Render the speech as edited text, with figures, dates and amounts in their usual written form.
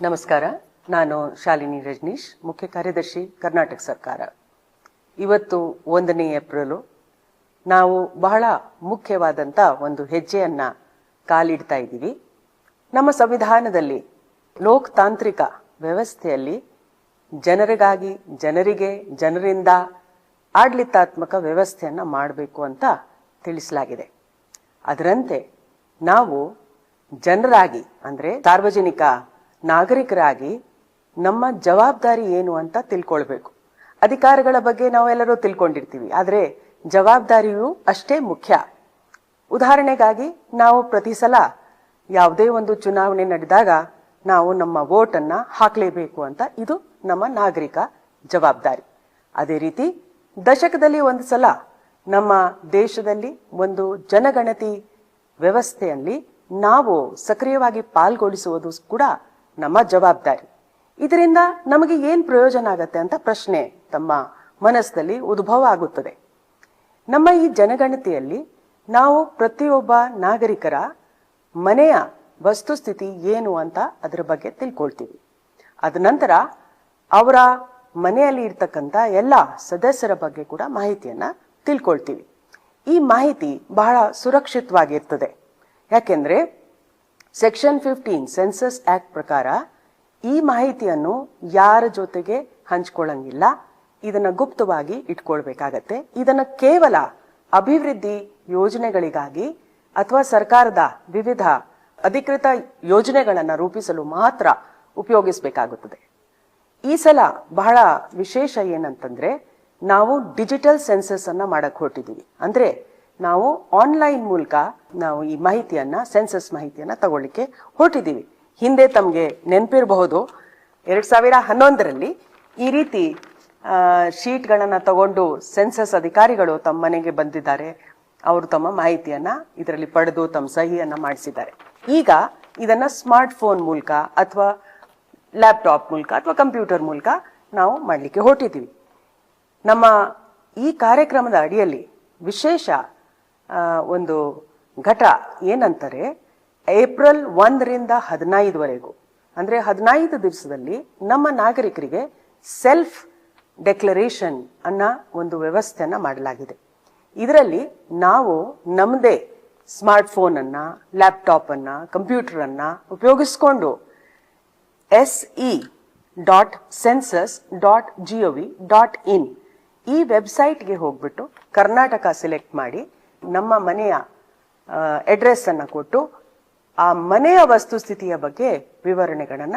ನಮಸ್ಕಾರ. ನಾನು ಶಾಲಿನಿ ರಜನೀಶ್, ಮುಖ್ಯ ಕಾರ್ಯದರ್ಶಿ, ಕರ್ನಾಟಕ ಸರ್ಕಾರ. ಇವತ್ತು 1ನೇ ಏಪ್ರಿಲ್. ನಾವು ಬಹಳ ಮುಖ್ಯವಾದಂತ ಒಂದು ಹೆಜ್ಜೆಯನ್ನ ಕಾಲಿಡ್ತಾ ಇದ್ದೀವಿ. ನಮ್ಮ ಸಂವಿಧಾನದಲ್ಲಿ ಲೋಕತಾಂತ್ರಿಕ ವ್ಯವಸ್ಥೆಯಲ್ಲಿ ಜನರಿಗಾಗಿ, ಜನರಿಗೆ, ಜನರಿಂದ ಆಡಳಿತಾತ್ಮಕ ವ್ಯವಸ್ಥೆಯನ್ನ ಮಾಡಬೇಕು ಅಂತ ತಿಳಿಸಲಾಗಿದೆ. ಅದರಂತೆ ನಾವು ಜನರಾಗಿ, ಅಂದ್ರೆ ಸಾರ್ವಜನಿಕ ನಾಗರಿಕರಾಗಿ ನಮ್ಮ ಜವಾಬ್ದಾರಿ ಏನು ಅಂತ ತಿಳ್ಕೊಳ್ಬೇಕು. ಅಧಿಕಾರಗಳ ಬಗ್ಗೆ ನಾವೆಲ್ಲರೂ ತಿಳ್ಕೊಂಡಿರ್ತೀವಿ, ಆದ್ರೆ ಜವಾಬ್ದಾರಿಯು ಅಷ್ಟೇ ಮುಖ್ಯ. ಉದಾಹರಣೆಗಾಗಿ ನಾವು ಪ್ರತಿ ಸಲ ಯಾವುದೇ ಒಂದು ಚುನಾವಣೆ ನಡೆದಾಗ ನಾವು ನಮ್ಮ ವೋಟ್ ಅನ್ನ ಹಾಕಲೇಬೇಕು ಅಂತ, ಇದು ನಮ್ಮ ನಾಗರಿಕ ಜವಾಬ್ದಾರಿ. ಅದೇ ರೀತಿ ದಶಕದಲ್ಲಿ ಒಂದು ಸಲ ನಮ್ಮ ದೇಶದಲ್ಲಿ ಒಂದು ಜನಗಣತಿ ವ್ಯವಸ್ಥೆಯಲ್ಲಿ ನಾವು ಸಕ್ರಿಯವಾಗಿ ಪಾಲ್ಗೊಳಿಸುವುದು ಕೂಡ ನಮ್ಮ ಜವಾಬ್ದಾರಿ. ಇದರಿಂದ ನಮಗೆ ಏನ್ ಪ್ರಯೋಜನ ಆಗತ್ತೆ ಅಂತ ಪ್ರಶ್ನೆ ತಮ್ಮ ಮನಸ್ಸಲ್ಲಿ ಉದ್ಭವ ಆಗುತ್ತದೆ. ನಮ್ಮ ಈ ಜನಗಣತಿಯಲ್ಲಿ ನಾವು ಪ್ರತಿಯೊಬ್ಬ ನಾಗರಿಕರ ಮನೆಯ ವಸ್ತುಸ್ಥಿತಿ ಏನು ಅಂತ ಅದರ ಬಗ್ಗೆ ತಿಳ್ಕೊಳ್ತೀವಿ. ಅದ ನಂತರ ಅವರ ಮನೆಯಲ್ಲಿ ಇರ್ತಕ್ಕಂಥ ಎಲ್ಲ ಸದಸ್ಯರ ಬಗ್ಗೆ ಕೂಡ ಮಾಹಿತಿಯನ್ನ ತಿಳ್ಕೊಳ್ತೀವಿ. ಈ ಮಾಹಿತಿ ಬಹಳ ಸುರಕ್ಷಿತವಾಗಿರ್ತದೆ. ಯಾಕೆಂದ್ರೆ ಸೆಕ್ಷನ್ 15 ಸೆನ್ಸಸ್ ಆಕ್ಟ್ ಪ್ರಕಾರ ಈ ಮಾಹಿತಿಯನ್ನು ಯಾರ ಜೊತೆಗೆ ಹಂಚ್ಕೊಳ್ಳಂಗಿಲ್ಲ. ಇದನ್ನ ಗುಪ್ತವಾಗಿ ಇಟ್ಕೊಳ್ಬೇಕಾಗತ್ತೆ. ಇದನ್ನ ಕೇವಲ ಅಭಿವೃದ್ಧಿ ಯೋಜನೆಗಳಿಗಾಗಿ ಅಥವಾ ಸರ್ಕಾರದ ವಿವಿಧ ಅಧಿಕೃತ ಯೋಜನೆಗಳನ್ನ ರೂಪಿಸಲು ಮಾತ್ರ ಉಪಯೋಗಿಸಬೇಕಾಗುತ್ತದೆ. ಈ ಸಲ ಬಹಳ ವಿಶೇಷ ಏನಂತಂದ್ರೆ, ನಾವು ಡಿಜಿಟಲ್ ಸೆನ್ಸಸ್ ಅನ್ನ ಮಾಡಕ್ ಹೊರಟಿದೀವಿ. ಅಂದ್ರೆ ನಾವು ಆನ್ಲೈನ್ ಮೂಲಕ ನಾವು ಈ ಮಾಹಿತಿಯನ್ನ, ಸೆನ್ಸಸ್ ಮಾಹಿತಿಯನ್ನ ತಗೊಳ್ಳಿಕ್ಕೆ ಹೊರಟಿದೀವಿ. ಹಿಂದೆ ತಮ್ಗೆ ನೆನಪಿರಬಹುದು, 2011ರಲ್ಲಿ ಈ ರೀತಿ ಶೀಟ್ಗಳನ್ನ ತಗೊಂಡು ಸೆನ್ಸಸ್ ಅಧಿಕಾರಿಗಳು ತಮ್ಮ ಮನೆಗೆ ಬಂದಿದ್ದಾರೆ. ಅವರು ತಮ್ಮ ಮಾಹಿತಿಯನ್ನ ಇದರಲ್ಲಿ ಪಡೆದು ತಮ್ಮ ಸಹಿಯನ್ನ ಮಾಡಿಸಿದ್ದಾರೆ. ಈಗ ಇದನ್ನ ಸ್ಮಾರ್ಟ್ ಫೋನ್ ಮೂಲಕ ಅಥವಾ ಲ್ಯಾಪ್ಟಾಪ್ ಮೂಲಕ ಅಥವಾ ಕಂಪ್ಯೂಟರ್ ಮೂಲಕ ನಾವು ಮಾಡ್ಲಿಕ್ಕೆ ಹೊರಟಿದ್ದೀವಿ. ನಮ್ಮ ಈ ಕಾರ್ಯಕ್ರಮದ ಅಡಿಯಲ್ಲಿ ವಿಶೇಷ ಒಂದು ಘಟ ಏನಂತಾರೆ, ಏಪ್ರಿಲ್ 1ರಿಂದ 15ವರೆಗೂ, ಅಂದ್ರೆ 15 ದಿವಸದಲ್ಲಿ ನಮ್ಮ ನಾಗರಿಕರಿಗೆ ಸೆಲ್ಫ್ ಡೆಕ್ಲರೇಷನ್ ಅನ್ನ ಒಂದು ವ್ಯವಸ್ಥೆಯನ್ನ ಮಾಡಲಾಗಿದೆ. ಇದರಲ್ಲಿ ನಾವು ನಮ್ಮದೇ ಸ್ಮಾರ್ಟ್ ಫೋನ್ ಅನ್ನ, ಲ್ಯಾಪ್ಟಾಪ್ ಅನ್ನ, ಕಂಪ್ಯೂಟರ್ ಅನ್ನ ಉಪಯೋಗಿಸ್ಕೊಂಡು se.census.gov.in ಈ ವೆಬ್ಸೈಟ್ಗೆ ಹೋಗ್ಬಿಟ್ಟು ಕರ್ನಾಟಕ ಸೆಲೆಕ್ಟ್ ಮಾಡಿ ನಮ್ಮ ಮನೆಯ ಅಡ್ರೆಸ್ ಅನ್ನ ಕೊಟ್ಟು ಆ ಮನೆಯ ವಸ್ತುಸ್ಥಿತಿಯ ಬಗ್ಗೆ ವಿವರಣೆಗಳನ್ನ